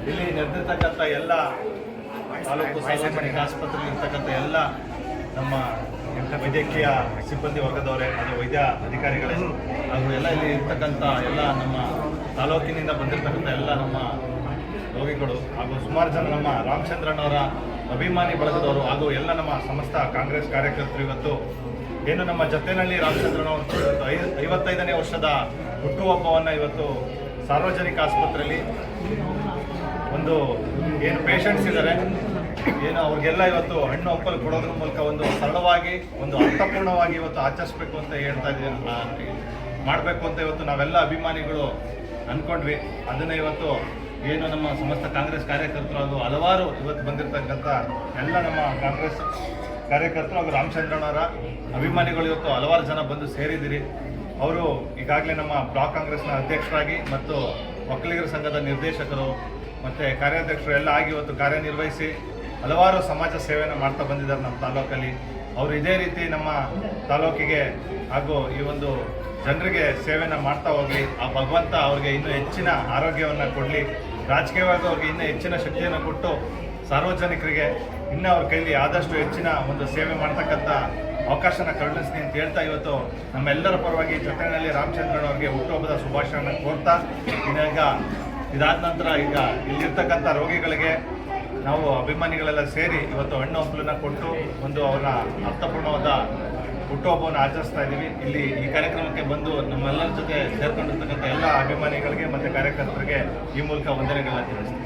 ಇಲ್ಲಿ ನಡೆದಿರ್ತಕ್ಕಂಥ ಎಲ್ಲ ತಾಲೂಕು ಸಾರ್ವಜನಿಕ ಆಸ್ಪತ್ರೆಯಲ್ಲಿ ಇರ್ತಕ್ಕಂಥ ಎಲ್ಲ ನಮ್ಮ ವೈದ್ಯಕೀಯ ಸಿಬ್ಬಂದಿ ವರ್ಗದವರೇ ಅದು ವೈದ್ಯ ಅಧಿಕಾರಿಗಳೇ ಹಾಗೂ ಎಲ್ಲ ಇಲ್ಲಿ ಇರ್ತಕ್ಕಂಥ ಎಲ್ಲ ನಮ್ಮ ತಾಲೂಕಿನಿಂದ ಬಂದಿರತಕ್ಕಂಥ ಎಲ್ಲ ನಮ್ಮ ರೋಗಿಗಳು ಹಾಗೂ ಸುಮಾರು ಜನ ನಮ್ಮ ರಾಮಚಂದ್ರನವರ ಅಭಿಮಾನಿ ಬಳಗದವರು ಹಾಗೂ ಎಲ್ಲ ನಮ್ಮ ಸಮಸ್ತ ಕಾಂಗ್ರೆಸ್ ಕಾರ್ಯಕರ್ತರು ಇವತ್ತು ಏನು ನಮ್ಮ ಜೊತೆಯಲ್ಲಿ ರಾಮಚಂದ್ರನವರು 55ನೇ ವರ್ಷದ ಹುಟ್ಟುಹಬ್ಬವನ್ನು ಇವತ್ತು ಸಾರ್ವಜನಿಕ ಆಸ್ಪತ್ರೆಯಲ್ಲಿ ಒಂದು ಏನು ಪೇಷಂಟ್ಸ್ ಇದ್ದಾರೆ ಏನು ಅವ್ರಿಗೆಲ್ಲ ಇವತ್ತು ಹಣ್ಣು ಹಂಪಲು ಕೊಡೋದ್ರ ಮೂಲಕ ಒಂದು ಸರಳವಾಗಿ ಒಂದು ಅರ್ಥಪೂರ್ಣವಾಗಿ ಇವತ್ತು ಆಚರಿಸ್ಬೇಕು ಅಂತ ಹೇಳ್ತಾ ಇದ್ದೀವಿ, ಮಾಡಬೇಕು ಅಂತ ಇವತ್ತು ನಾವೆಲ್ಲ ಅಭಿಮಾನಿಗಳು ಅಂದ್ಕೊಂಡ್ವಿ. ಅದನ್ನು ಇವತ್ತು ಏನು ನಮ್ಮ ಸಮಸ್ತ ಕಾಂಗ್ರೆಸ್ ಕಾರ್ಯಕರ್ತರು ಹಾಗೂ ಹಲವಾರು ಇವತ್ತು ಬಂದಿರತಕ್ಕಂಥ ಎಲ್ಲ ನಮ್ಮ ಕಾಂಗ್ರೆಸ್ ಕಾರ್ಯಕರ್ತರು ಹಾಗೂ ರಾಮಚಂದ್ರನವರ ಅಭಿಮಾನಿಗಳು ಇವತ್ತು ಹಲವಾರು ಜನ ಬಂದು ಸೇರಿದ್ದೀರಿ. ಅವರು ಈಗಾಗಲೇ ನಮ್ಮ ಬ್ಲಾಕ್ ಕಾಂಗ್ರೆಸ್ನ ಅಧ್ಯಕ್ಷರಾಗಿ ಮತ್ತು ಒಕ್ಕಲಿಗರ ಸಂಘದ ನಿರ್ದೇಶಕರು ಮತ್ತು ಕಾರ್ಯಾಧ್ಯಕ್ಷರು ಎಲ್ಲ ಆಗಿ ಇವತ್ತು ಕಾರ್ಯನಿರ್ವಹಿಸಿ ಹಲವಾರು ಸಮಾಜ ಸೇವೆಯನ್ನು ಮಾಡ್ತಾ ಬಂದಿದ್ದಾರೆ ನಮ್ಮ ತಾಲೂಕಲ್ಲಿ. ಅವರು ಇದೇ ರೀತಿ ನಮ್ಮ ತಾಲೂಕಿಗೆ ಹಾಗೂ ಈ ಒಂದು ಜನರಿಗೆ ಸೇವೆಯನ್ನು ಮಾಡ್ತಾ ಹೋಗಲಿ. ಆ ಭಗವಂತ ಅವ್ರಿಗೆ ಇನ್ನೂ ಹೆಚ್ಚಿನ ಆರೋಗ್ಯವನ್ನು ಕೊಡಲಿ, ರಾಜಕೀಯವಾಗಿ ಅವ್ರಿಗೆ ಇನ್ನೂ ಹೆಚ್ಚಿನ ಶಕ್ತಿಯನ್ನು ಕೊಟ್ಟು ಸಾರ್ವಜನಿಕರಿಗೆ ಇನ್ನೂ ಅವ್ರ ಕೈಲಿ ಆದಷ್ಟು ಹೆಚ್ಚಿನ ಒಂದು ಸೇವೆ ಮಾಡ್ತಕ್ಕಂಥ ಅವಕಾಶನ ಕರುಣಿಸ್ತೀನಿ ಅಂತ ಹೇಳ್ತಾ ಇವತ್ತು ನಮ್ಮೆಲ್ಲರ ಪರವಾಗಿ ಜೊತೆಯಲ್ಲಿ ರಾಮಚಂದ್ರನವ್ರಿಗೆ ಹುಟ್ಟುಹಬ್ಬದ ಶುಭಾಶಯವನ್ನು ಕೋರ್ತಾ ಈಗ ಇದಾದ ನಂತರ ಈಗ ಇಲ್ಲಿರ್ತಕ್ಕಂಥ ರೋಗಿಗಳಿಗೆ ನಾವು ಅಭಿಮಾನಿಗಳೆಲ್ಲ ಸೇರಿ ಇವತ್ತು ಹಣ್ಣು ಹಂಪಲನ್ನ ಕೊಟ್ಟು ಒಂದು ಅವರ ಅರ್ಥಪೂರ್ಣವಾದ ಹುಟ್ಟುಹಬ್ಬವನ್ನು ಆಚರಿಸ್ತಾ ಇದ್ದೀವಿ. ಇಲ್ಲಿ ಈ ಕಾರ್ಯಕ್ರಮಕ್ಕೆ ಬಂದು ನಮ್ಮೆಲ್ಲರ ಜೊತೆ ಸೇರ್ಕೊಂಡಿರ್ತಕ್ಕಂಥ ಎಲ್ಲ ಅಭಿಮಾನಿಗಳಿಗೆ ಮತ್ತು ಕಾರ್ಯಕರ್ತರಿಗೆ ಈ ಮೂಲಕ ವಂದನೆಗಳನ್ನ ತಿಳಿಸ್ತೀವಿ.